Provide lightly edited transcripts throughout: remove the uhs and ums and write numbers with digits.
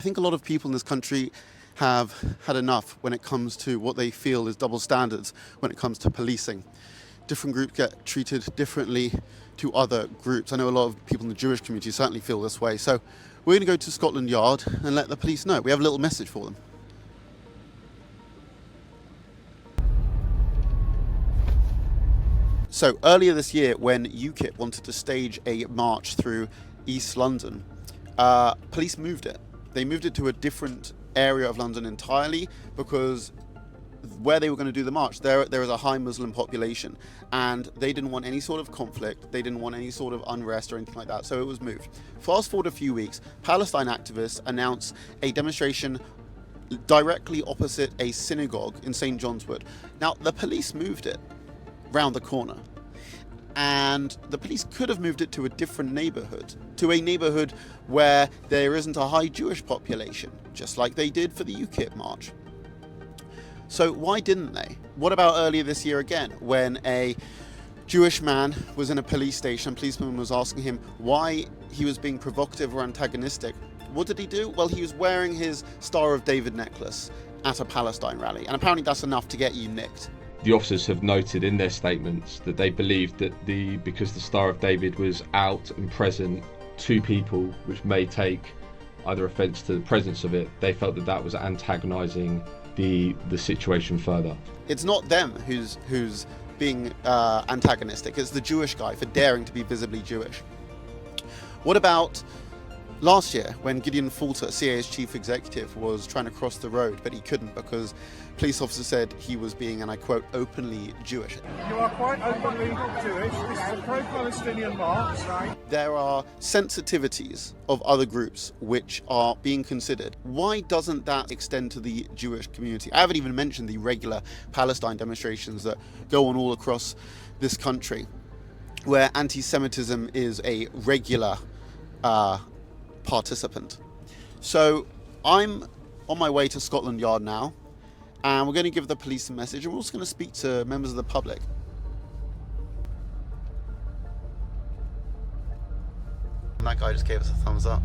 I think a lot of people in this country have had enough when it comes to what they feel is double standards when it comes to policing. Different groups get treated differently to other groups. I know a lot of people in the Jewish community certainly feel this way. So we're going to go to Scotland Yard and let the police know. We have a little message for them. So earlier this year, when UKIP wanted to stage a march through East London, police moved it. They moved it to a different area of London entirely because where they were going to do the march, there is a high Muslim population, and they didn't want any sort of conflict, they didn't want any sort of unrest or anything like that, so it was moved. Fast forward a few weeks, Palestine activists announced a demonstration directly opposite a synagogue in St. John's Wood. Now, the police moved it round the corner, and the police could have moved it to a different neighborhood, to a neighborhood where there isn't a high Jewish population, just like they did for the UKIP march. So why didn't they? What about earlier this year again, when a Jewish man was in a police station, a policeman was asking him why he was being provocative or antagonistic. What did he do? Well, he was wearing his Star of David necklace at a Palestine rally, and apparently that's enough to get you nicked. The officers have noted in their statements that they believed that because the Star of David was out and present to people which may take either offence to the presence of it, they felt that that was antagonising the situation further. It's not them who's being antagonistic, it's the Jewish guy for daring to be visibly Jewish. What about last year when Gideon Falter, CA's chief executive, was trying to cross the road, but he couldn't because police officers said he was being, and I quote, openly Jewish. You are quite openly Jewish. This is a pro-Palestinian march, right? There are sensitivities of other groups which are being considered. Why doesn't that extend to the Jewish community? I haven't even mentioned the regular Palestine demonstrations that go on all across this country, where anti-Semitism is a regular participant. So I'm on my way to Scotland Yard now, and we're going to give the police a message, and we're also going to speak to members of the public. And that guy just gave us a thumbs up.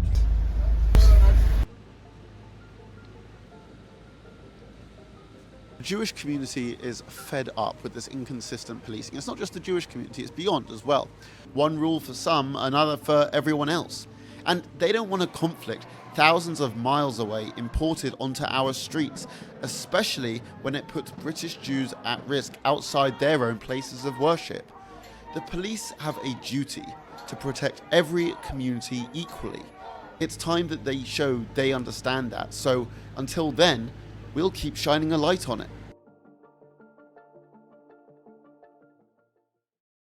The Jewish community is fed up with this inconsistent policing. It's not just the Jewish community, it's beyond as well. One rule for some, another for everyone else. And they don't want a conflict thousands of miles away imported onto our streets, especially when it puts British Jews at risk outside their own places of worship. The police have a duty to protect every community equally. It's time that they show they understand that. So until then, we'll keep shining a light on it.